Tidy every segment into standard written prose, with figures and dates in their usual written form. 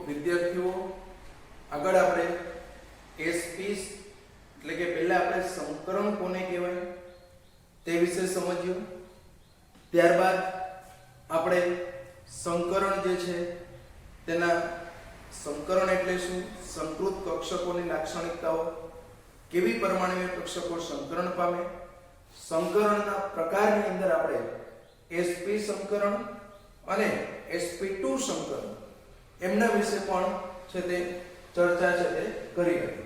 વિદ્યાર્થીઓ આગળ આપણે sp એટલે કે પહેલા આપણે સંકરણ કોને કહેવાય તે વિશે સમજ્યું। ત્યારબાદ આપણે સંકરણ જે છે તેના સંકરણ એટલે શું, સંકૃત કક્ષકોની લાક્ષણિકતાઓ, કેવી પરમાણુય કક્ષકો સંકરણ પામે, સંકરણના પ્રકારની અંદર આપણે sp સંકરણ અને sp2 સંકરણ એમના વિશે પણ છે તે ચર્ચા છે તે કરી હતી।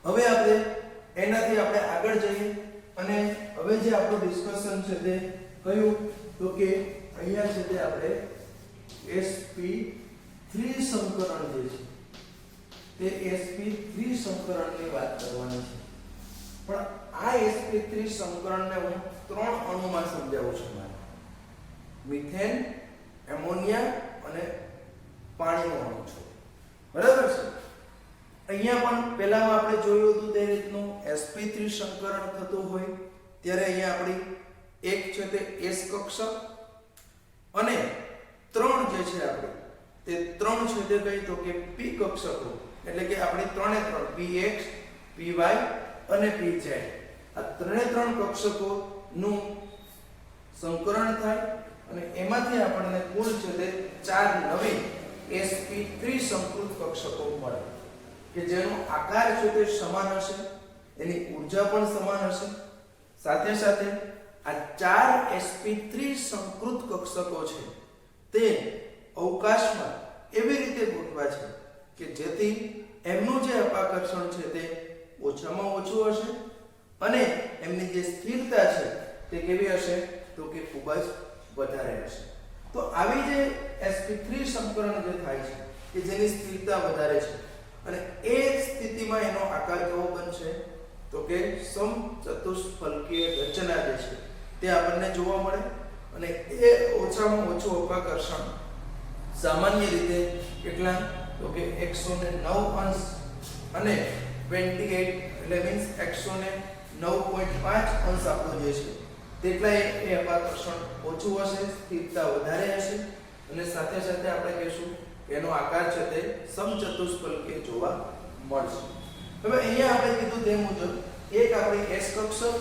હવે આપણે એનાથી આપણે આગળ જઈએ અને હવે જે આપણું ડિસ્કશન છે તે કયું તો કે અહીંયા છે તે આપણે sp3 સંકરણ જે છે તે sp3 સંકરણની વાત કરવાની છે। પણ આ sp3 સંકરણને હું 3 અણુમાં સમજાવું છું। મિથેન, એમોનિયા અને પાણીનો અણુ છે, બરાબર છે। અહીંયા પણ પહેલામાં આપણે જોયું હતું તે રીતનું sp3 સંકરણ થતું હોય ત્યારે અહીંયા આપણી એક છે તે s કક્ષક અને 3 જે છે આપણે તે 3 છે તે કઈ તો કે p કક્ષકો એટલે કે આપણી 3 px py અને pz આ 3 કક્ષકો નું સંકરણ થાય અને એમાંથી આપણને કુલ છે તે 4 નવી sp3 સંકૃત કક્ષકો મળે કે જેનો આકાર છે તે સમાન હશે, એની ઊર્જા પણ સમાન હશે, સાથે સાથે આ 4 sp3 સંકૃત કક્ષકો છે તે અવકાશમાં એવી રીતે ગોઠવા છે કે જેથી એમનું જે અપાકર્ષણ છે તે ઓછામાં ઓછું હશે અને એમની જે સ્થિરતા છે તે કેવી હશે તો કે ખૂબ જ વધારે હશે। તો આવી જે sp3 સંકરણ જે થાય છે કે જેની સ્થિરતા વધારે છે અને એ સ્થિતિમાં એનો આકાર કેવો બનશે તો કે સમચતુષ્ફલકીય રચના જે છે તે આપણને જોવા મળે અને એ ઓછામાં ઓછું અપાકર્ષણ સામાન્ય રીતે કેટલા તો કે 109 અંશ અને 28 એટલે મીન્સ 109.5 અંશ આપણો જે છે તેટલા એ અપાકર્ષણ ઓછું હશે, સ્થિરતા વધારે હશે અને સાથે સાથે આપણે કહીશું એનો આકાર છે તે સમચતુષ્ફલકીય જોવા મળશે। હવે અહીંયા આપણે કીધું તે મુજબ એક આપણી s કક્ષક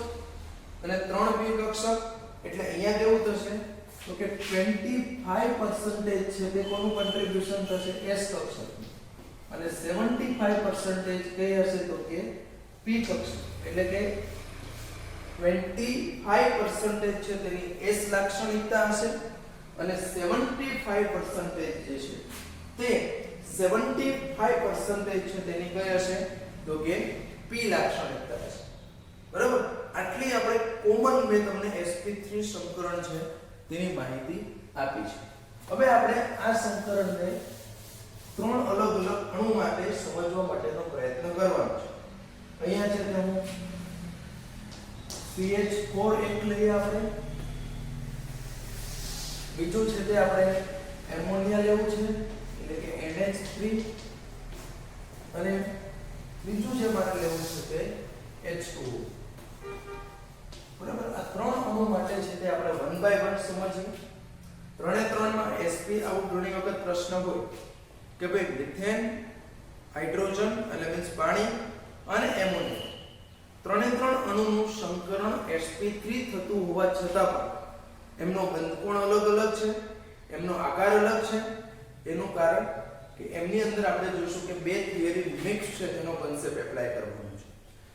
અને 3 p કક્ષક એટલે અહીંયા કેવું થશે તો કે 25% છે તે કોનું કન્ટ્રીબ્યુશન થશે s કક્ષક અને 75% કઈ હશે તો કે p કક્ષક એટલે કે 25% છે તેની s લાક્ષણિકતા હશે અને 75% જે છે તે 75% છે તેની કઈ હશે તો કે p લાક્ષણિકતા હશે, બરાબર। આટલી આપણે કોમન મેં તમને sp3 સંકરણ છે તેની માહિતી આપી છે। હવે આપણે આ સંકરણને 3 અલગ અલગ અણુ માટે સમજવા માટેનો પ્રયત્ન કરવાનો છે। અહીંયા છે કે હું CH4 એક લઈએ આપણે, બીજું છે તે આપણે એમોનિયા લેવું છે એટલે કે NH3 અને બીજું જે મારે લેવું છે તે H2O, બરાબર। આ 3 અણુ માટે છે તે આપણે 1 by 1 સમજીએ। 3 માં sp આઉટ ઘણી વખત પ્રશ્ન હોય કે ભાઈ મિથેન, હાઇડ્રોજન એટલે મીન્સ પાણી અને એમોનિયા 3 અણુનું સંકરણ sp3 થતું હોવા છતાં પણ એમનો બંધકોણ અલગ અલગ છે, એમનો આકાર અલગ છે। એનું કારણ કે એમની અંદર આપણે જોઈશું કે બે થિયરી મિક્સ છે તેનો કન્સેપ્ટ એપ્લાય કરવાનો છે।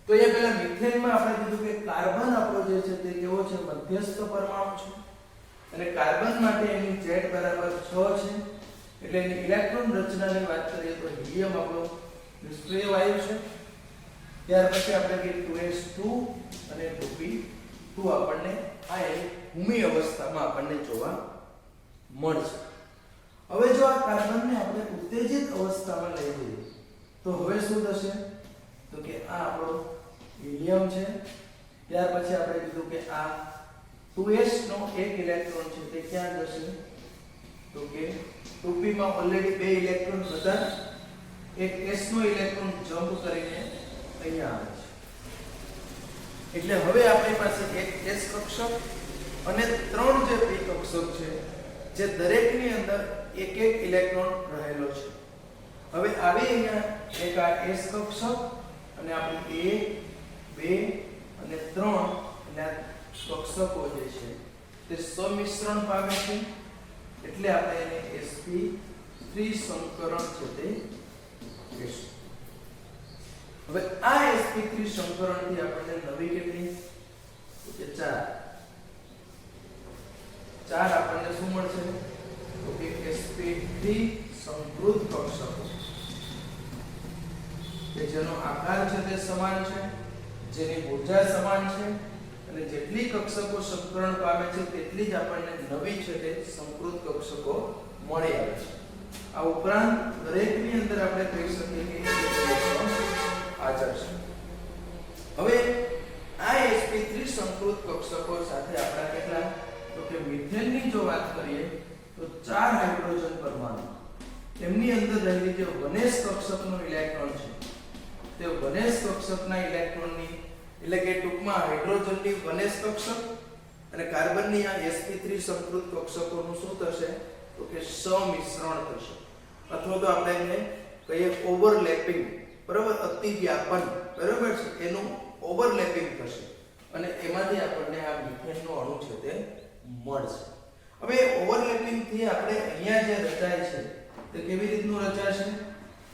તો અહીંયા પહેલા મિથેનમાં આપણે કીધું કે કાર્બન આપણો જે છે તે કેવો છે મધ્યસ્થ પરમાણુ છે અને કાર્બન માટે એની Z બરાબર 6 છે એટલે એની ઇલેક્ટ્રોન રચનાની વાત કરીએ તો હિલિયમ આપણો નિષ્ક્રિય વાયુ છે। ત્યાર પછી આપણે કે 2s2 અને 2p2 આપણને આ ભૂમિ અવસ્થામાં આપણને જોવા મળશે। હવે જો આ કાર્બનને આપણે ઉત્તેજિત અવસ્થામાં લઈ જઈએ તો હવે શું થશે તો કે આ આપણો હિલિયમ છે। ત્યાર પછી આપણે કીધું કે આ 2s નો એક ઇલેક્ટ્રોન છે તે ક્યાં જશે તો કે 2p માં ઓલરેડી બે ઇલેક્ટ્રોન હતા, એક s નો ઇલેક્ટ્રોન જમ્પ કરીને અહીંયા આવે છે એટલે હવે આપણી પાસે એક s કક્ષક અને 3 જે p કક્ષક છે જે દરેકની અંદર એક એક ઇલેક્ટ્રોન રહેલો છે। હવે આવી અહીંયા એક આ S કક્ષક અને આપણી 1 2 અને 3 અને આ કક્ષકો જે છે તે સમિશ્રણ પામે છે એટલે આપણે એને sp3 સંકરણ છે તે કહીશું. હવે આ sp3 સંકરણથી આપણને નવી કેટલી તો કે 4 આપણને શું મળશે તો કે sp3 સંકૃત કક્ષકો કે જેનો આકાર છે તે સમાન છે, જેની ઊર્જા સમાન છે અને જેટલી કક્ષકો સંકરણ પામે છે તેટલી જ આપણને નવી છે તે સંકૃત કક્ષકો મળી આવે છે. આ ઉપરાંત દરેકની અંદર આપણે કહી શકીએ કે હાજર છે. હવે આ sp3 સંકૃત કક્ષકો સાથે આપણા કેટલા તો કે મિથેનની જો વાત કરીએ તો 4 હાઇડ્રોજન પરમાણુ એમની અંદર રહેલી જે વનેશ કક્ષકનો ઇલેક્ટ્રોન છે તે વનેશ કક્ષકના ઇલેક્ટ્રોનની એટલે કે ટૂંકમાં હાઇડ્રોજનની વનેશ કક્ષક અને કાર્બનની આ sp3 સંકૃત કક્ષકોનું શું થશે તો કે સમિશ્રણ થશે અથવા તો આપણે એને કહીએ ઓવરલેપિંગ, બરાબર, અતિવ્યાપન, બરાબર છે, એનું ઓવરલેપિંગ થશે અને એમાંથી આપણને આ મિથેનનો અણુ છે તે મળશે. હવે ઓવરલેપિંગ થી આપણે અહીંયા જે રચાય છે તે કેવી રીતનું રચાશે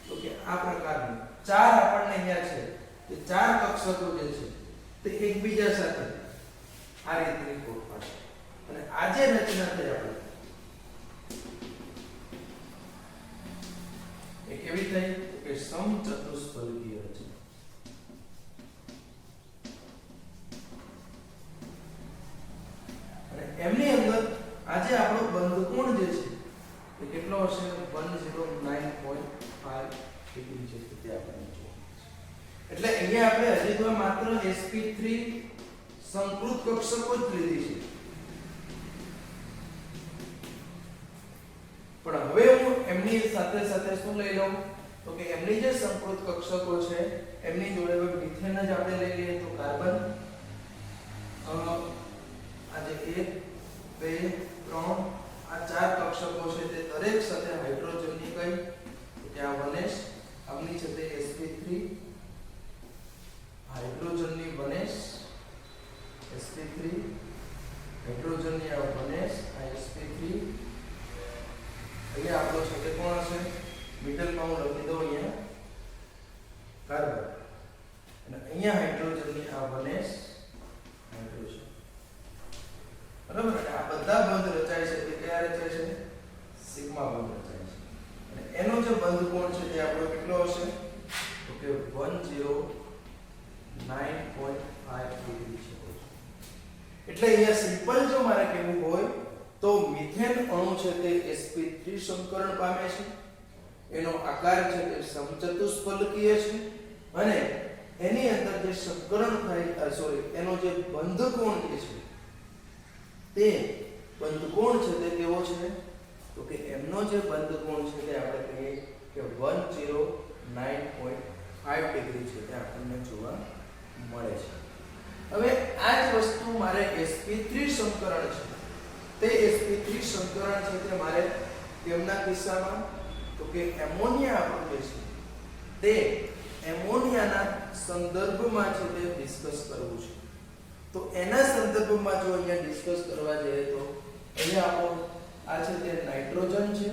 તો કે આ પ્રકારનું 4 આપણને અહીંયા છે તે 4 કક્ષકો જે છે તે એકબીજા સાથે આ રીતની ગોઠવાશે અને આ જે રચના થઈ આપણે એ કેવી થઈ તો કે સમચતુષ્ફલકીય રચના. અને એમની અંદર આજે આપણો બંધકોણ જે છે તે કેટલો હશે 109.5 ડિગ્રી છે તે આપણે જોવા. એટલે અહીંયા આપણે હજી તો માત્ર sp3 સંકૃત કક્ષકો જ લીધી છે, પણ હવે હું એમની સાથે સાથે શું લઈ લઉં તો કે એમની જે સંકૃત કક્ષકો છે એમની જોડે હવે મિથેન જ આપણે લઈ લઈએ તો કાર્બન આજે 1 2 3 આ 4 કક્ષકો છે તે દરેક સાથે હાઇડ્રોજનની કઈ તો કે આ વનેશ આમની છે તે sp3 હાઇડ્રોજનની વનેશ sp3 હાઇડ્રોજનની આ વનેશ આ sp3 અહીંયા આપણો છે તે કોણ હશે મિડલમાં હું લખી દઉં અહીંયા કાર્બન અને અહીંયા હાઇડ્રોજનની આ વનેશ હાઇડ્રોજન, બરાબર. આ બધા બંધ રચાય છે તે કયા રચાય છે સિગ્મા બંધ રચાય છે અને એનો જે બંધ કોણ છે તે આપણો કેટલો હશે તો કે 109.5 ડિગ્રી છે. એટલે અહીંયા સિમ્પલ જો મારે કહેવું હોય તો મિથેન અણુ છે તે sp3 સંકરણ પામે છે, એનો આકાર છે તે સમચતુષ્ફલકીય છે અને એની અંદર જે સંકરણ થાય એનો જે બંધકોણ જે છે તે બંધકોણ છે તે કેવો છે તો કે એમનો જે બંધકોણ છે તે આપણે કહીએ કે 109.5 ડિગ્રી છે તે આપણને જોવા મળે છે. હવે આ જ વસ્તુ મારે sp3 સંકરણ છે તે sp3 સંકરણ છે તે મારે તેમના કિસ્સામાં તો કે એમોનિયા આપણું જે છે તે એમોનિયાના સંદર્ભમાં છે તે ડિસ્કસ કરવું છે. તો એના સંદર્ભમાં જો અહીંયા ડિસ્કસ કરવા જઈએ તો અહીંયા આપણો આ છે તે નાઇટ્રોજન છે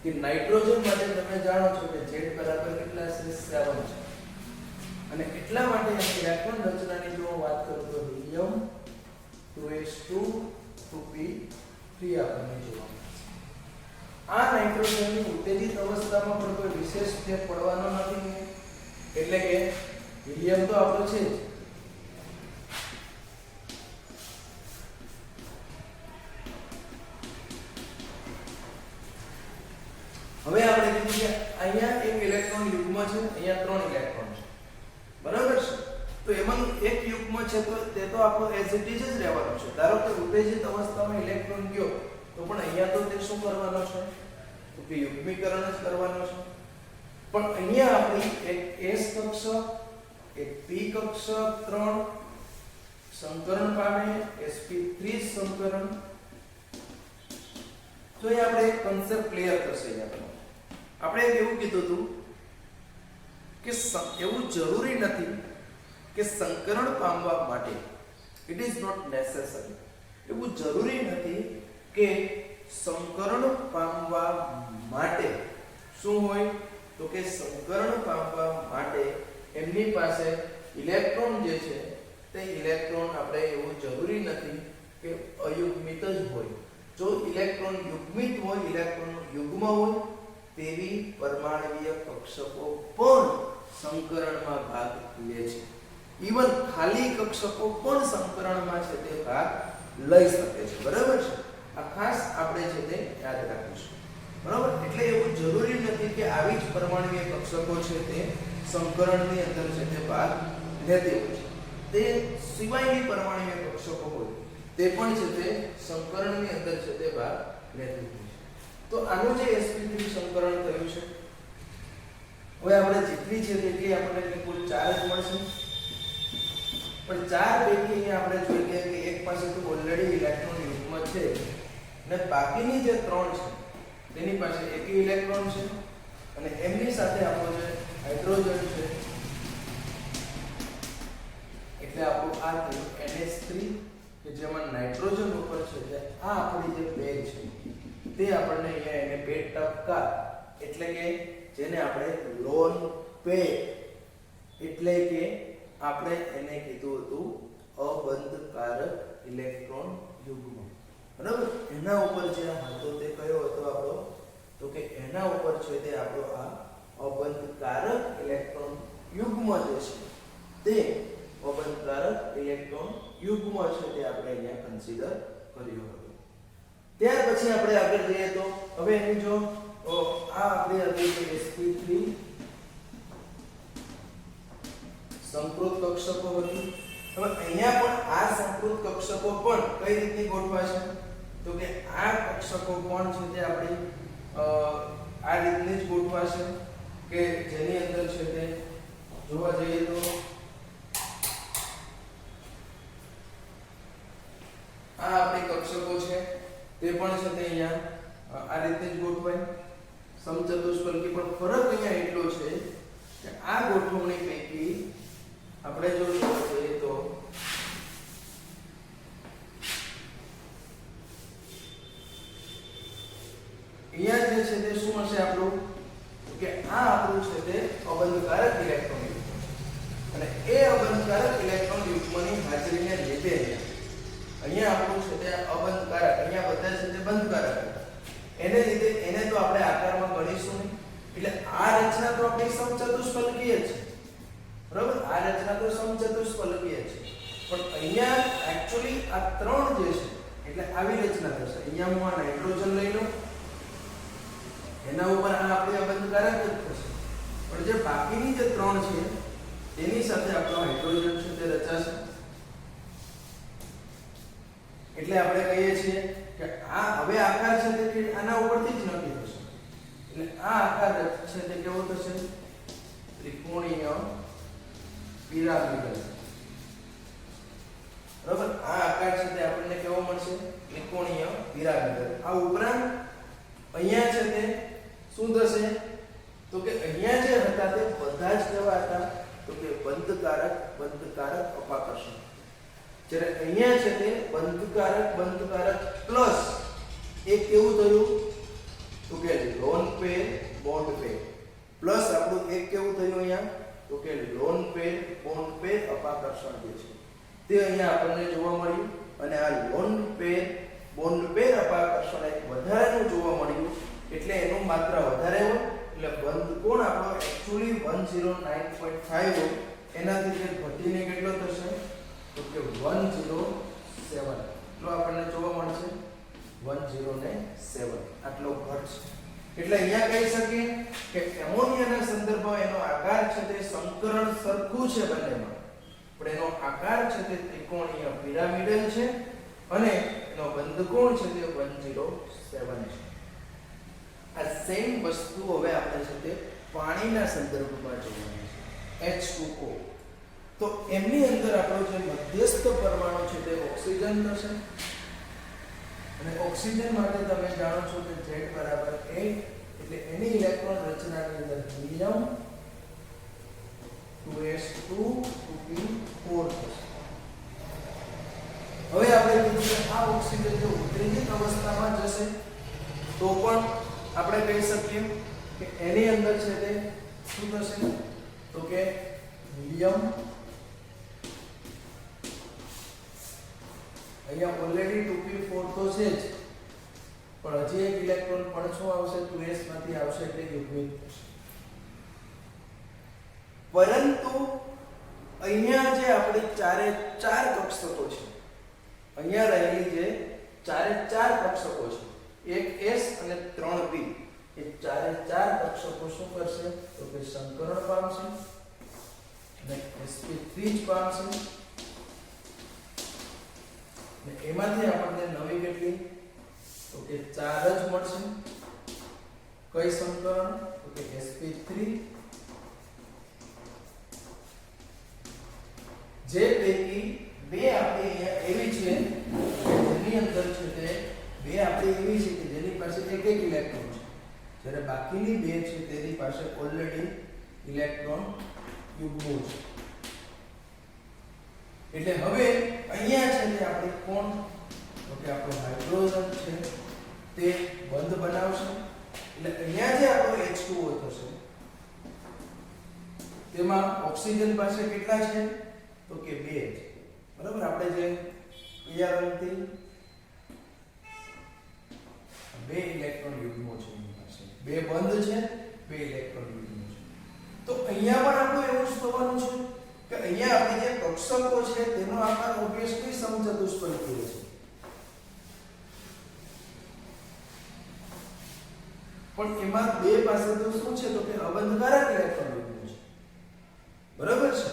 કે નાઇટ્રોજન માટે તમે જાણો છો કે Z બરાબર કેટલા છે 7 છે અને એટલા માટે ઇલેક્ટ્રોન રચનાની જો વાત કરું તો હિલિયમ 2s2 2p3 આપણને જોવા મળે છે. આ નાઇટ્રોજનની ઉત્તેજિત અવસ્થામાં પણ કોઈ વિશેષ ફેર પડવાનો નથી એટલે કે હિલિયમ તો આપણો છે જ. હવે આપણે કીધું કે અહીંયા એક ઇલેક્ટ્રોન યુગ્મ છે, અહીંયા 3 ઇલેક્ટ્રોન છે, બરાબર છે. તો એમાં એક યુગ્મ છે તો તે તો આપણો એઝ ઇટ ઇઝ જ રહેવાનો છે. ધારો કે ઉત્તેજિત અવસ્થામાં ઇલેક્ટ્રોન ગયો તો પણ અહીંયા તો તે શું કરવાનો છે તો કે યુગ્મીકરણ જ કરવાનો છે. પણ અહીંયા આપણી એક S કક્ષક એક P કક્ષક 3 સંકરણ પામે sp3 સંકરણ. તો એ આપણે એક કન્સેપ્ટ ક્લિયર થશે આપણો આપણે એવું કીધું હતું કે એવું જરૂરી નથી કે સંકરણ પામવા માટે, ઇટ ઇઝ નોટ નેસેસરી, એવું જરૂરી નથી કે સંકરણ પામવા માટે શું હોય, તો કે સંકરણ પામવા માટે એમની પાસે ઇલેક્ટ્રોન જે છે તે ઇલેક્ટ્રોન આપણે એવું જરૂરી નથી કે અયુગ્મિત જ હોય. જો ઇલેક્ટ્રોન યુગ્મિત હોય, ઇલેક્ટ્રોન યુગ્મ હોય તેવી પરમાણ્વીય કક્ષકો પણ સંકરણમાં ભાગ લે છે. ઈવન ખાલી કક્ષકો પણ સંકરણમાં છે તે ભાગ લઈ શકે છે. બરાબર છે? આ ખાસ આપણે છે તે યાદ રાખીશું. બરાબર? એટલે એવું જરૂરી નથી કે આવી જ પરમાણ્વીય કક્ષકો છે તે સંકરણની અંદર છે તે ભાગ લેતી હોય છે. તે સિવાયની પરમાણ્વીય કક્ષકો હોય તે પણ છે તે સંકરણની અંદર છે તે ભાગ લેતી હોય છે. તો આનું જે sp3 સંકરણ થયું છે, હવે આપણે જેટલી છે તેટલી આપણને કુલ 4 જ મળશે. પણ 4 પૈકી આપણે જોઈએ કે એક પાસે તો ઓલરેડી ઇલેક્ટ્રોન યુગ્મ છે અને બાકીની જે 3 છે તેની પાસે એક ઇલેક્ટ્રોન છે અને એમની સાથે આપણો જે હાઇડ્રોજન છે એટલે આપણું આ થયું NH3 કે જેમાં નાઇટ્રોજન ઉપર છે જે આ આપણી જે પેર છે તે આપણને અહીંયા એને પેર ટપકા એટલે કે જેને આપણે લોન પેર એટલે કે આપણે એને કીધું હતું અબંધકારક ઇલેક્ટ્રોન યુગ્મ. બરાબર? એના ઉપર જે હતો તે કયો હતો આપણો, તો કે એના ઉપર છે તે આપણો આ અબંધકારક ઇલેક્ટ્રોન યુગ્મ જે છે તે અબંધકારક ઇલેક્ટ્રોન યુગ્મ છે તે આપણે અહીંયા કન્સિડર કર્યો હતો. ત્યાર પછી આપણે આગળ જઈએ તો હવે એની જો આ આપણે હતી sp3 સંકૃત કક્ષકો હતી. હવે અહીંયા પણ આ સંકૃત કક્ષકો પણ કઈ રીતની ગોઠવાશે, તો કે આ કક્ષકો કોણ છે તે આપણી આ રીતની જ ગોઠવાશે કે જેની અંદર છે તે જોવા જઈએ તો આ આપણી કક્ષકો છે તે પણ છે તે અહીંયા આ રીતે જ ગોઠવાય સમચતુષ્ફલકી. પણ ફરક અહીંયા એટલો છે કે આ ગોઠવણી પૈકી આપણે જો જોવા જઈએ તો અહીંયા જે છે તે શું હશે આપણું, કે આ આપણું છે તે અબંધકારક ઇલેક્ટ્રોન યુગ્મ અને એ અબંધકારક ઇલેક્ટ્રોન યુગ્મની હાજરીને લીધે અહીંયા આપણું છે તે અબંધકારક, અહીંયા બધા છે તે બંધકારક, એને લીધે એને તો આપણે આકારમાં ગણીશું નહીં. એટલે આ રચના તો આપણી સમચતુષ્ફલકીય છે. બરાબર? આ રચના તો સમચતુષ્ફલકીય છે. પણ અહીંયા એક્ચ્યુઅલી આ 3 જે છે એટલે આવી રચના થશે. અહીંયા હું આ નાઇટ્રોજન લઈ લઉં, એના ઉપર આ આપણી અબંધકારક જ થશે. પણ જે બાકીની જે 3 છે તેની સાથે આપણો હાઇડ્રોજન છે તે રચાશે. એટલે આપણે કહીએ છીએ કે આ હવે આકાર છે તે આના ઉપરથી જ નક્કી થશે. એટલે આ આકાર છે તે કેવો થશે, ત્રિકોણીય પિરામિડલ. બરાબર? આ આકાર છે તે આપણને કેવો મળશે, ત્રિકોણીય પિરામિડલ. આ ઉપરાંત અહીંયા છે તે શું થશે, તો કે અહીંયા જે હતા તે બધા જ કેવા હતા, તો કે બંધકારક અપાકર્ષણ. જ્યારે અહીંયા છે તે બંધકારક પ્લસ એક કેવું થયું, તો કે લોન પેર બોન્ડ પેર પ્લસ આપણું એક કેવું થયું અહીંયા, તો કે લોન પેર બોન્ડ પેર અપાકર્ષણ જે છે તે અહીંયા આપણને જોવા મળ્યું. અને આ લોન પેર બોન્ડ પેર અપાકર્ષણ એક વધારાનું જોવા મળ્યું એટલે એનું માત્રા વધારે હોય એટલે બંધ કોણ આપણો એક્ચ્યુઅલી 109.5 હોય એનાથી જે ઘટીને કેટલો થશે, તો કે 107 એટલો આપણને જોવા મળશે, 107 આટલો ઘટ છે. એટલે અહીંયા કહી શકીએ કે એમોનિયાના સંદર્ભમાં એનો આકાર છે તે સંકરણ સરખું છે બંનેમાં, પણ એનો આકાર છે તે ત્રિકોણીય પિરામિડલ છે અને એનો બંધકોણ છે તે 107 છે. આ સેમ વસ્તુ હવે આપણે છે તે પાણીના સંદર્ભમાં જોવાની છે, H2O. તો એમની અંદર આપણો જે મધ્યસ્થ પરમાણુ છે તે ઓક્સિજન થશે અને ઓક્સિજન માટે તમે જાણો છો કે Z = 8 એટલે એની ઇલેક્ટ્રોન રચનાની અંદર હિલિયમ 2s2 2p4 થશે. હવે આપણે કીધું કે આ ઓક્સિજન જો ઉત્તેજિત અવસ્થામાં જશે તો પણ આપણે કહી શકીએ કે એની અંદર છે તે શું થશે તો કે હિલિયમ અહીંયા ઓલરેડી 2p4 તો છે જ પણ હજી એક ઇલેક્ટ્રોન પણ શું આવશે 2s માંથી આવશે એટલે યુગ્મિત થશે. પરંતુ અહીંયા જે આપણી ચારે ચાર કક્ષકો છે અહીંયા રહેલી જે ચારે ચાર કક્ષકો છે એક s અને 3p એ ચારે ચાર કક્ષકો શું કરશે તો કે સંકરણ પામશે અને sp3 જ પામશે. અને એમાંથી આપણને નવી કેટલી તો કે 4 જ મળશે. કઈ સંકરણ તો કે sp3 જે પૈકી બે આપણે અહીંયા એવી છે જેની અંદર છે તે બે આપણે એવી છે કે જેની પાસે એક એક ઇલેક્ટ્રોન છે જ્યારે બાકીની બે છે તેની પાસે ઓલરેડી ઇલેક્ટ્રોન યુગ્મો છે. એટલે હવે અહીંયા છે તે આપણે કોણ તો કે આપણો હાઇડ્રોજન છે તે બંધ બનાવશે. એટલે અહીંયા જે આપણો H2O થશે તેમાં ઓક્સિજન પાસે કેટલા છે તો કે 2 છે. બરાબર આપણે જે પીળા રંગથી 2 ઇલેક્ટ્રોન યુગ્મો છે એની પાસે 2 બંધ છે 2 ઇલેક્ટ્રોન યુગ્મો છે. તો અહીંયા પણ આપણું એવું જ થવાનું છે કે અહીંયા આપણી જે કક્ષકો છે તેનો આકાર ઓબ્વિયસલી સમચતુષ્ફલકીય છે. પણ એમાં બે પાસે તો શું છે તો કે અબંધકારક ઇલેક્ટ્રોન યુગ્મો છે. બરાબર છે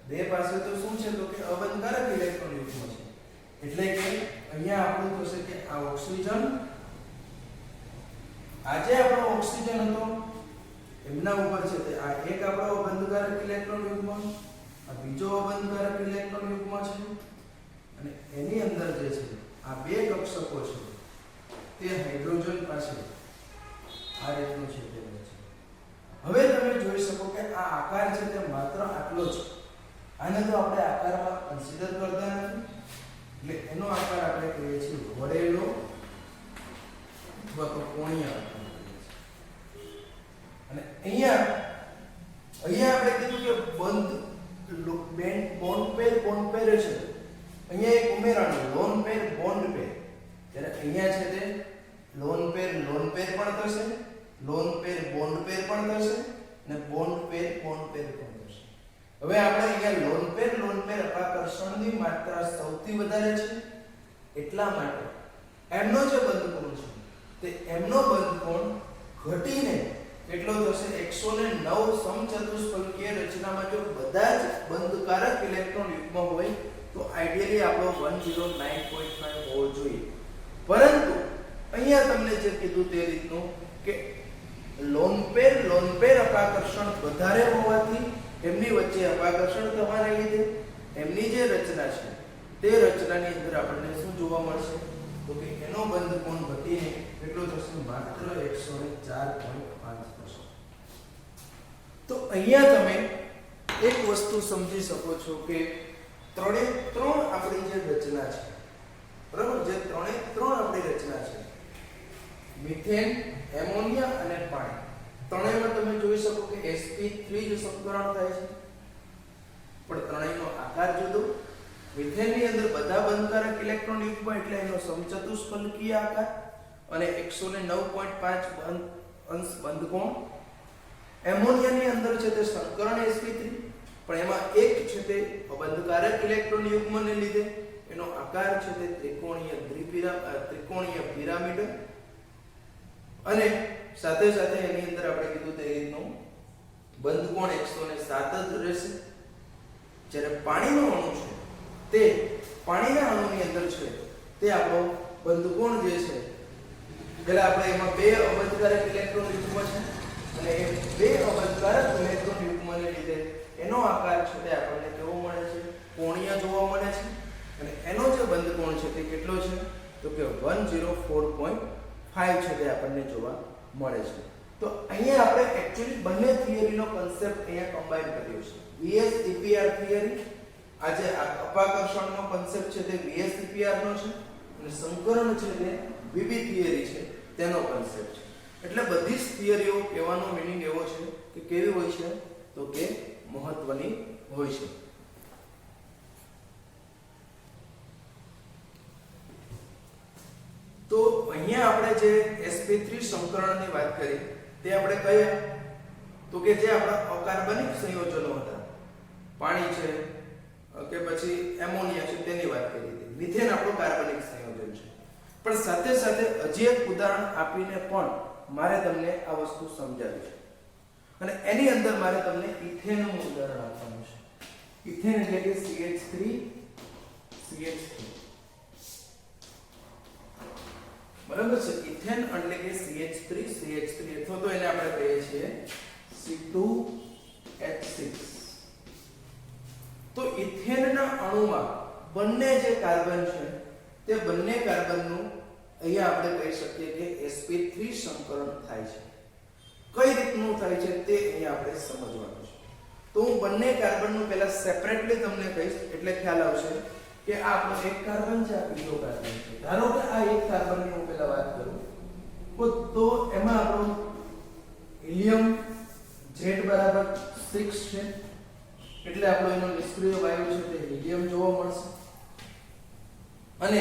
બે પાસે તો શું છે તો કે અબંધકારક ઇલેક્ટ્રોન યુગ્મો છે. એટલે કે અહીંયા આપણું થશે કે આ ઓક્સિજન આજે આપણો ઓક્સિજન હતો એમના ઉપર છે તે આ એક આપણો અબંધકારક ઇલેક્ટ્રોન યુગ્મ આ બીજો અબંધકારક ઇલેક્ટ્રોન યુગ્મ છે અને એની અંદર જે છે આ બે કક્ષકો છે તે હાઇડ્રોજન પાસે આ રીતનું છે તે છે. હવે તમે જોઈ શકો કે આ આકાર છે તે માત્ર આટલો છે. આને તો આપણે આકારમાં કન્સિડર કરતા નથી એટલે એનો આકાર આપણે કહીએ છીએ વળેલો અથવા તો કોણીય આકાર કહીએ છીએ. અને અહીંયા આપણે કીધું કે બંધ બોન્ડ પેર છે. અહીંયા એક ઉમેરાનું લોન પેર બોન્ડ પેર. ત્યારે અહીંયા છે તે લોન પેર પણ થશે, લોન પેર બોન્ડ પેર પણ થશે અને બોન્ડ પેર બોન્ડ પેર પણ થશે. હવે આપણે અહીંયા લોન પેર અપાકર્ષણની માત્રા સૌથી વધારે છે એટલા માટે એમનો જે બંધકોણ છે તે એમનો બંધકોણ ઘટીને કેટલો થશે 109 સમચતુષ્ફલકીય રચનામાં જો બધા જ બંધકારક ઇલેક્ટ્રોન યુગ્મ હોય તો આઈડિયલી આપણો 109.5 હોવો જોઈએ. પરંતુ અહીંયા તમને જે કીધું તે રીતનું કે લોન પેર અપાકર્ષણ વધારે હોવાથી એમની વચ્ચે અપાકર્ષણ થવાને લીધે એમની જે રચના છે તે રચનાની અંદર આપણને શું જોવા મળશે તો કે એનો બંધકોણ ઘટીને કેટલો થશે માત્ર 104.5 થશે. તો અહીંયા તમે એક વસ્તુ સમજી શકો છો કે ત્રણે ત્રણ આપણી જે રચના છે બરાબર જે ત્રણે ત્રણ આપણી રચના છે મિથેન એમોનિયા અને પાણી ત્રણેયમાં તમે જોઈ શકો કે sp3 જ સંકરણ થાય છે પણ ત્રણેયનો આકાર જુદો. મિથેનની અંદર બધા બંધકારક ઇલેક્ટ્રોન યુગ્મ એટલે એનો સમચતુષ્ફલકીય આકાર અને 109.5 અંશ બંધકોણ. એમોનિયાની અંદર છે તે સંકરણ sp3 પણ એમાં એક છે તે અબંધકારક ઇલેક્ટ્રોન યુગ્મને લીધે એનો આકાર છે તે ત્રિકોણીય પિરામિડ અને સાથે સાથે એની અંદર આપણે કીધું તે રીતનું બંધકોણ 107 જ રહેશે. જ્યારે પાણીનો અણુ છે તે પાણીના અણુની અંદર છે તે આપણો બંધકોણ જે છે પેલા આપણે એમાં બે અબંધકારક ઇલેક્ટ્રોન યુગ્મ છે અને એ બે અબંધકારક ઇલેક્ટ્રોન યુગ્મને લીધે એનો આકાર છે તે આપણને કેવો મળે છે કોણીય જોવા મળે છે અને એનો જે બંધકોણ છે તે કેટલો છે તો કે 104.5 છે તે આપણને જોવા મળે છે. તો અહીંયા આપણે એકચ્યુઅલી બંને થિયરીનો કોન્સેપ્ટ અહીંયા કમ્બાઈન કર્યો છે. VS EPR થિયરી, આ જે અપાકર્ષણનો કોન્સેપ્ટ છે તે VS EPR નો છે અને સંકરણ છે તે VB થિયરી છે તેનો કોન્સેપ્ટ છે. એટલે બધી જ થિયરીઓ કહેવાનો મીનિંગ એવો છે કે કેવી હોય છે તો કે મહત્વની હોય છે. તો અહીંયા આપણે જે sp3 સંકરણની વાત કરી તે આપણે કયા તો કે જે આપણા અકાર્બનિક સંયોજનો હતા, પાણી છે કે પછી એમોનિયા છે તેની વાત કરી હતી. મિથેન આપણું કાર્બનિક સંયોજન છે. પણ સાથે સાથે હજી એક ઉદાહરણ આપીને પણ મારે તમને આ વસ્તુ સમજાવી છે અને એની અંદર મારે તમને ઇથેનનું ઉદાહરણ આપવાનું છે. ઇથેન એટલે કે CH3 બરાબર છે. ઇથેન એટલે કે CH3 અથવા તો એને આપણે કહીએ છીએ C2H6. તો ઇથેનના અણુમાં બંને જે કાર્બન છે તે બંને કાર્બનનું અહીંયા આપણે કહી શકીએ કે sp3 સંકરણ થાય છે. કઈ રીતનું થાય છે તે અહીંયા આપણે સમજવાનું છે. તો હું બંને કાર્બનનું પહેલા સેપરેટલી તમને કહીશ એટલે ખ્યાલ આવશે કે આ આપણો એક કાર્બન છે, આ બીજો કાર્બન છે. ધારો કે આ એક કાર્બનની હું પહેલા વાત કરું તો એમાં આપણો હિલિયમ Z બરાબર 6 છે એટલે આપણો એનો નિષ્ક્રિય વાયુ છે તે હિલિયમ જોવા મળશે અને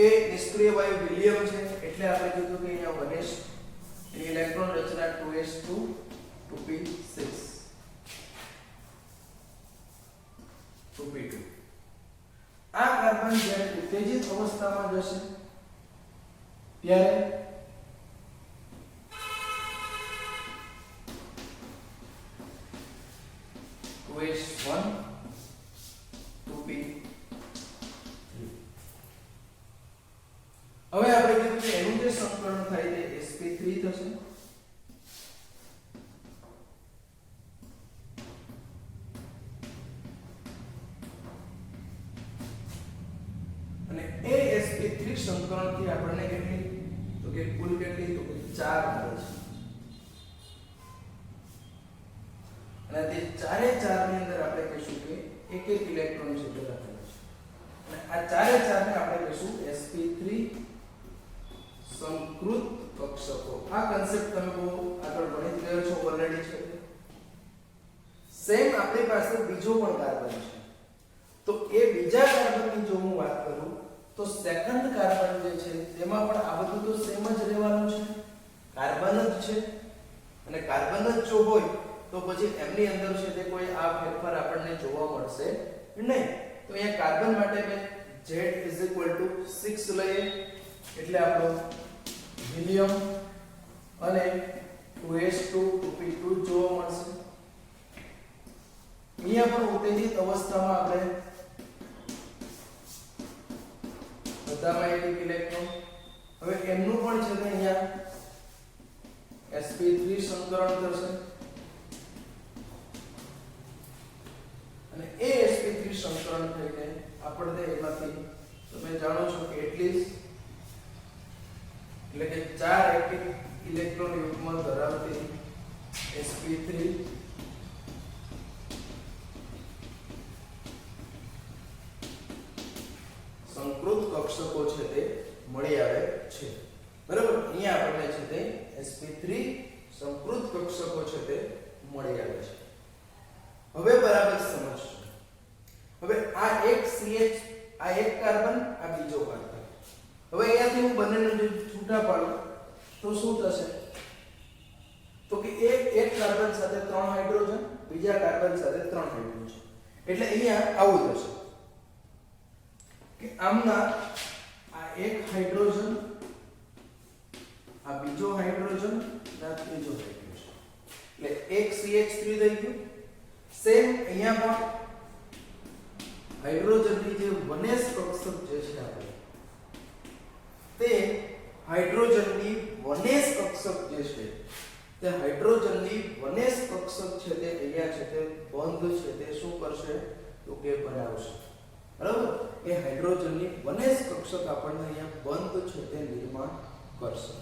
એ નિષ્ક્રિય વાયુ હિલિયમ છે એટલે આપણે કીધું કે અહીંયા 1s એની ઇલેક્ટ્રોન રચના 2s2 2p6 2p2. આ કાર્બન જ્યારે ઉત્તેજિત અવસ્થામાં જશે ત્યારે OH1 2p3. હવે આપણે કીધું કે એનું જે સંકલન થાય તે sp3 થશે અને એ sp3 સંકલનથી આપણને કેટલી તો કે કુલ કેટલી તો કે 4 મળે છે અને તે ચારે ચાર ની અંદર આપણે કહીશું કે એક એક ઇલેક્ટ્રોન છે તે રાખેલા છે અને આ ચારે ચાર ને આપણે કહીશું sp3 સંકૃત કક્ષકો. આ કન્સેપ્ટ તમે બહુ આગળ ભણી ગયો છો ઓલરેડી છે. સેમ આપણી પાસે બીજો પણ કાર્બન છે તો એ બીજા કાર્બનની જો હું વાત કરું તો સેકન્ડ કાર્બન જે છે તેમાં પણ આ બધું તો સેમ જ રહેવાનું છે, કાર્બન જ છે અને કાર્બન જ જો હોય તો પછી એમની અંદર છે તે કોઈ આ ફેરફાર આપણને જોવા મળશે નહીં. તો અહીંયા કાર્બન માટે મેં Z 6 લઈએ એટલે આપણો હિલિયમ અને 2s2 2p2 જોવા મળશે. અહીંયા પણ ઉત્તેજિત અવસ્થામાં આપણે બધામાં એક ઇલેક્ટ્રોન. હવે એમનું પણ છે કે અહીંયા sp3 સંકરણ થશે અને એ sp3 સંકરણ થઈને આપણે એમાંથી તમે જાણો છો કે એટલીસ્ટ એટલે કે 4 એક્ટિવ ઇલેક્ટ્રોન યુગ્મ ધરાવતી sp3 સંકૃત કક્ષકો છે તે મળી આવે છે. બરાબર, અહીંયા આપણને છે તે sp3 સંકૃત કક્ષકો છે તે મળી આવે છે. હવે બરાબર સમજજો. હવે આ એક CH, આ એક કાર્બન, આ બીજો કાર્બન. હવે અહીંયાથી હું બંનેને જો છૂટા પાડું તો શું થશે તો કે એક કાર્બન સાથે 3 હાઇડ્રોજન, બીજા કાર્બન સાથે 3 હાઇડ્રોજન. એટલે અહીંયા આવું થશે કે આમના આ એક હાઇડ્રોજન, આ બીજો હાઇડ્રોજન, આ ત્રીજો હાઇડ્રોજન. એટલે એક CH3 થઈ ગયું. સેમ અહીંયા પણ હાઇડ્રોજનની જે વનેસ કક્ષક જે છે આપણે તે હાઇડ્રોજનની વનેસ કક્ષક જે છે તે હાઇડ્રોજનની વનેસ કક્ષક છે તે અહીંયા છે તે બંધ છે તે શું કરશે તો કે બનાવશે. બરાબર, એ હાઇડ્રોજનની વનેસ કક્ષક આપણને અહીંયા બંધ છે તે નિર્માણ કરશે.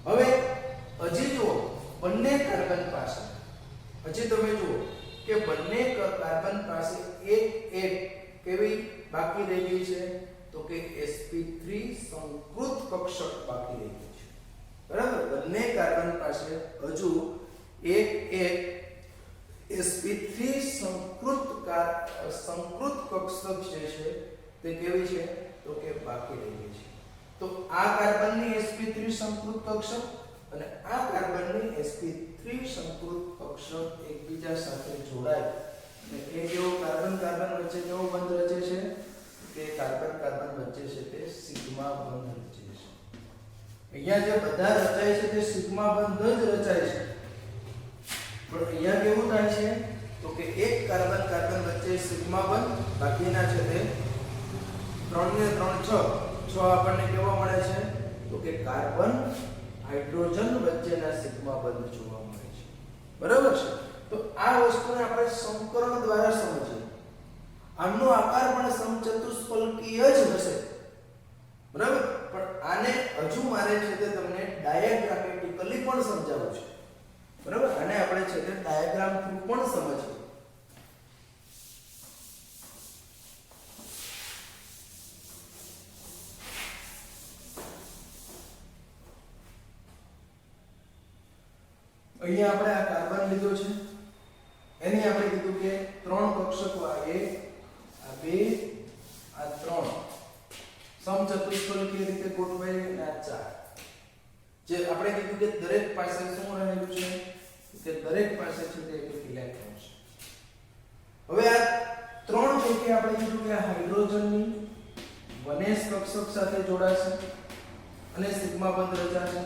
હવે હજી જો હજી તમે જુઓ કે બંને કાર્બન પાસે એક કેવી બાકી રહી ગઈ છે તો કે sp3 સંકૃત કક્ષક બાકી રહી ગઈ છે બરાબર બંને કાર્બન પાસે હજુ એક sp3 સંકૃત કક્ષક જે છે તે કેવી છે તો કે બાકી રહી ગઈ છે તો આ કાર્બનની sp3 સંકૃત કક્ષક અને આ કાર્બનની sp3 સંકૃત કક્ષક એકબીજા સાથે જોડાય અને એ કેવો કાર્બન વચ્ચે કેવો બંધ રચે છે કે કાર્બન વચ્ચે છે તે સિગ્મા બંધ રચે છે અહીંયા જે બધા રચાય છે તે સિગ્મા બંધ જ રચાય છે પણ અહીંયા કેવું થાય છે તો કે એક કાર્બન વચ્ચે સિગ્મા બંધ બાકીના છે તે 3 ને 3 6 આપણને કેવો મળે છે તો કે કાર્બન હાઇડ્રોજન વચ્ચેના સિગ્મા બંધ જોવા મળે છે બરાબર છે તો આ વસ્તુને આપણે સંકરણ દ્વારા સમજીએ આમનો આકાર પણ સમચતુષ્ફલકીય જ હશે બરાબર પણ આને હજુ મારે છે તે તમને ડાયાગ્રામેટિકલી પણ સમજાવવું છે બરાબર આને આપણે છે તે ડાયાગ્રામ થ્રુ પણ સમજીએ અહીંયા આપણે આ કાર્બન લીધો છે એની આપણે કીધું કે ત્રણ કક્ષકો આ 1 આ 2 આ 3 સમચતુષ્ફલકીય રીતે ગોઠવાય અને આ 4 જે આપણે કીધું કે દરેક પાસે શું રહેલું છે કે દરેક પાસે છે તે એક ઇલેક્ટ્રોન છે હવે આ ત્રણ પૈકી આપણે કીધું કે હાઇડ્રોજનની 1s કક્ષક સાથે જોડાશે અને સિગ્મા બંધ રચાશે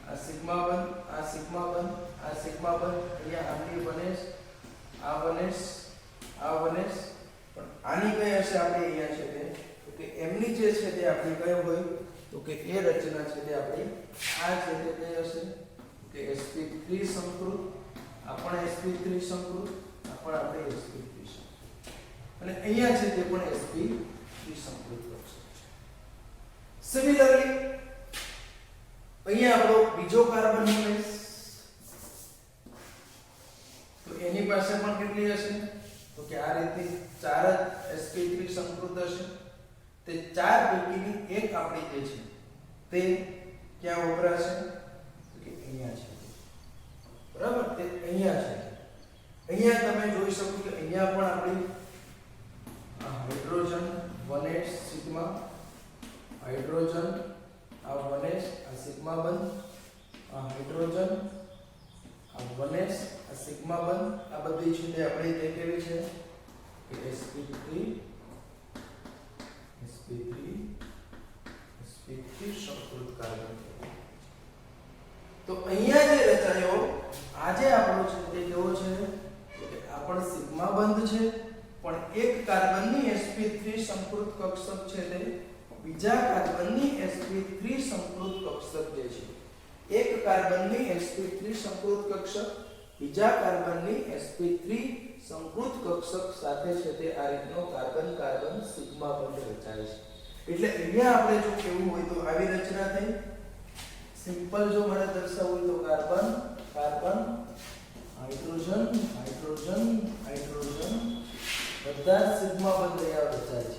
આ સિગ્મા બંધ આ સિગ્મા બંધ આ સિગ્મા બંધ અહીંયા આની 1s આ 1s આ 1s પણ આની કઈ હશે આપણે અહીંયા છે તે તો કે એમની જે છે તે આપણી કઈ હોય તો કે એ રચના છે તે આપણી આ છે તે કઈ હશે કે sp3 સંકૃત આ પણ sp3 સંકૃત આ પણ આપણે sp3 સંકૃત અને અહીંયા છે તે પણ sp3 સંકૃત કક્ષક છે સિમિલરલી અહીંયા આપણો બીજો કાર્બન મળે તો એની પાસે પણ કેટલી હશે તો કે આ રીતે 4 જ sp3 સંકૃત હશે તે 4 પૈકીની એક આપણી જે છે તે ક્યાં વપરાશે તો કે અહીંયા છે બરાબર તે અહીંયા છે અહીંયા તમે જોઈ શકો કે અહીંયા પણ આપણી હાઇડ્રોજન 1s સિગ્મા હાઇડ્રોજન આ 1s આ સિગ્મા બંધ આ હાઇડ્રોજન આ 1s આ સિગ્મા બંધ આ બધી છે તે આપણી તે કેવી છે કે sp3 સંકૃત કાર્બન તો અહીંયા જે રચાયો આજે આપણો છે તે કેવો છે તો કે આ પણ સિગ્મા બંધ છે પણ એક કાર્બનની sp3 સંકૃત કક્ષક છે તે બીજા કાર્બનની sp3 સંકૃત કક્ષક જે છે એક કાર્બનની sp3 સંકૃત કક્ષક બીજા કાર્બનની sp3 સંકૃત કક્ષક સાથે છે તે આ રીતનો કાર્બન સિગ્મા બંધ રચાય છે એટલે અહીંયા આપણે જો કેવું હોય તો આવી રચના થઈ સિમ્પલ જો મારે દર્શાવવું હોય તો કાર્બન હાઇડ્રોજન બધા સિગ્મા બંધ અહીંયા રચાય છે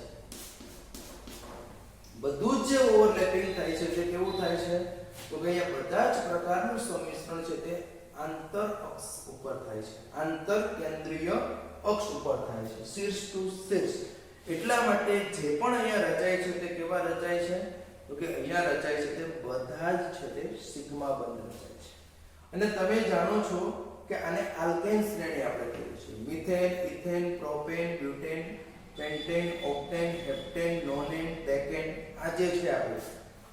બધું જ જે ઓવરલેપિંગ થાય છે તે કેવું થાય છે તો કે અહીંયા બધા જ પ્રકારનું સંમિશ્રણ છે તે આંતર અક્ષ ઉપર થાય છે આંતર કેન્દ્રીય અક્ષ ઉપર થાય છે શીર્ષ ટુ શીર્ષ એટલા માટે જે પણ અહીંયા રચાય છે તે કેવા રચાય છે તો કે અહીંયા રચાય છે તે બધા જ છે તે સિગ્મા બંધ રચાય છે અને તમે જાણો છો કે આને આલ્કેન શ્રેણી આપણે કહીએ છીએ methane ethane propane butane pentane octane heptane nonane decane આ જે છે આપણે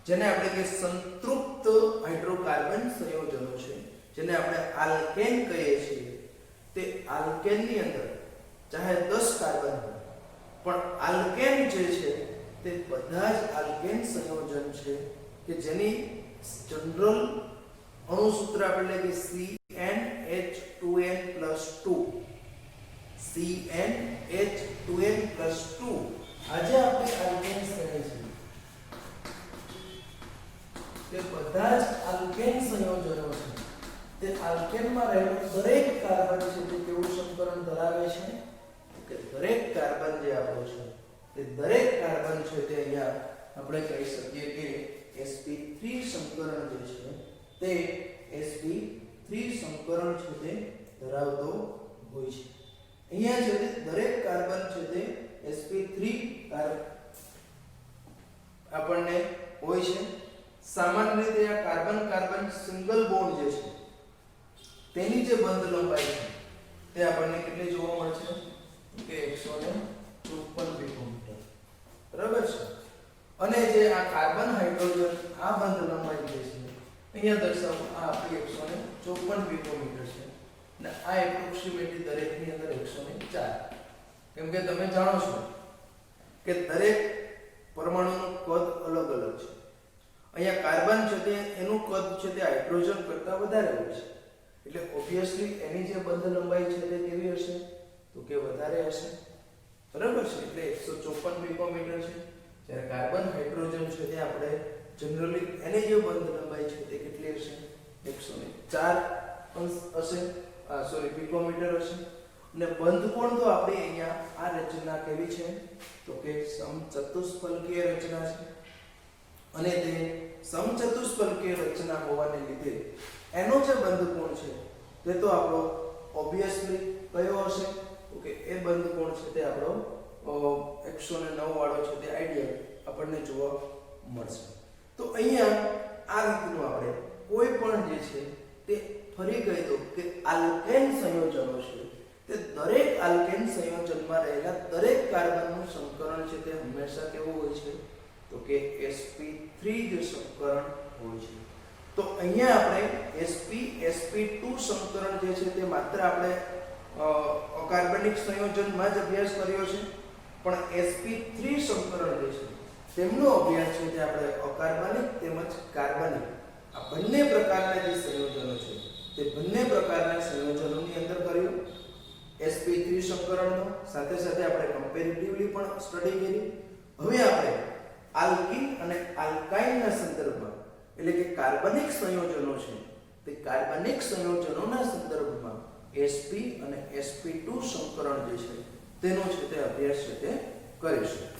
જેને આપણે કે સંતૃપ્ત હાઇડ્રોકાર્બન સંયોજનો છે જેને આપણે આલ્કેન કહીએ છીએ તે આલ્કેનની અંદર ચાહે 10 કાર્બન હોય પણ આલ્કેન જે છે તે બધા જ આલ્કેન સંયોજન છે કે જેની જનરલ અણુ સૂત્ર આપણે કે CnH2n+2 CnH2n+2 આજે આપણે આલ્કેન શ્રેણી છે તે બધા જ આલ્કેન સંયોજનો છે તે આલ્કેનમાં રહેલો દરેક કાર્બન છે તે કેવું સંકરણ ધરાવે છે કે દરેક કાર્બન જે આપણો છે તે દરેક કાર્બન છે તે અહીંયા આપણે કહી શકીએ કે sp3 સંકરણ જે છે તે sp3 સંકરણ છે તે ધરાવતો હોય છે. અહીંયા છે તે દરેક કાર્બન છે તે sp3 આપણને હોય છે. સામાન્ય રીતે આ કાર્બન કાર્બન સિંગલ બોન્ડ જે છે તેની જે બંધ લંબાઈ છે તે આપણને કેટલી જોવા મળશે કે 154 પિકોમીટર, બરાબર છે. અને જે આ કાર્બન હાઇડ્રોજન આ બંધ લંબાઈ જે છે અહીંયા દર્શાવો આ આપણી 154 પિકોમીટર છે અને આ એપ્રોક્સિમેટલી દરેકની અંદર 104, કેમ કે તમે જાણો છો કે દરેક પરમાણુનું કદ અલગ અલગ છે. અહીંયા કાર્બન છે તે એનું કદ છે તે હાઇડ્રોજન કરતા વધારે હોય છે, એટલે ઓબ્વિયસલી એની જે બંધ લંબાઈ છે તે કેવી હશે તો કે વધારે હશે, બરાબર છે. એટલે 154 પિકોમીટર છે. જ્યારે કાર્બન હાઇડ્રોજન છે તે આપણે જનરલી એની જે બંધ લંબાઈ છે તે કેટલી હશે 104 હશે, પિકોમીટર હશે. અને બંધ કોણ તો આપણે અહીંયા આ રચના કેવી છે તો કે સમચતુષ્ફલકીય રચના છે. અને તે સમચતુષ્ફલકીય રચના હોવાને લીધે એનો જે બંધ કોણ છે તે તો આપણો ઓબ્વિયસલી કયો હશે તો કે એ બંધ કોણ છે તે આપણો 109 વાળો છે તે આઈડિયલ આપણને જોવા મળશે. તો અહીંયા આ રીતનું આપણે કોઈ પણ જે છે તે ફરી કહી દો કે આલ્કેન સંયોજનો છે તે દરેક આલ્કેન સંયોજનમાં રહેલા દરેક કાર્બનનું સંકરણ છે તે હંમેશા કેવું હોય છે તો કે sp3 જે સંકરણ હોય છે. તો અહીંયા આપણે sp2 સંકરણ જે છે તે માત્ર આપણે અકાર્બનિક સંયોજનમાં જ અભ્યાસ કર્યો છે, પણ sp3 સંકરણ જે છે તેમનો અભ્યાસ છે તે આપણે અકાર્બનિક તેમજ કાર્બનિક આ બંને પ્રકારના જે સંયોજનો છે તે બંને પ્રકારના સંયોજનોની અંદર કર્યું. sp3 સંકરણનો સાથે સાથે આપણે કમ્પેરેટિવલી પણ સ્ટડી કરી. હવે આપણે આલ્કીન અને આલ્કાઇનના સંદર્ભમાં એટલે કે કાર્બનિક સંયોજનો છે તે કાર્બનિક સંયોજનોના સંદર્ભમાં sp અને sp2 સંકરણ જે છે તેનો છે તે અભ્યાસ છે તે કરીશું.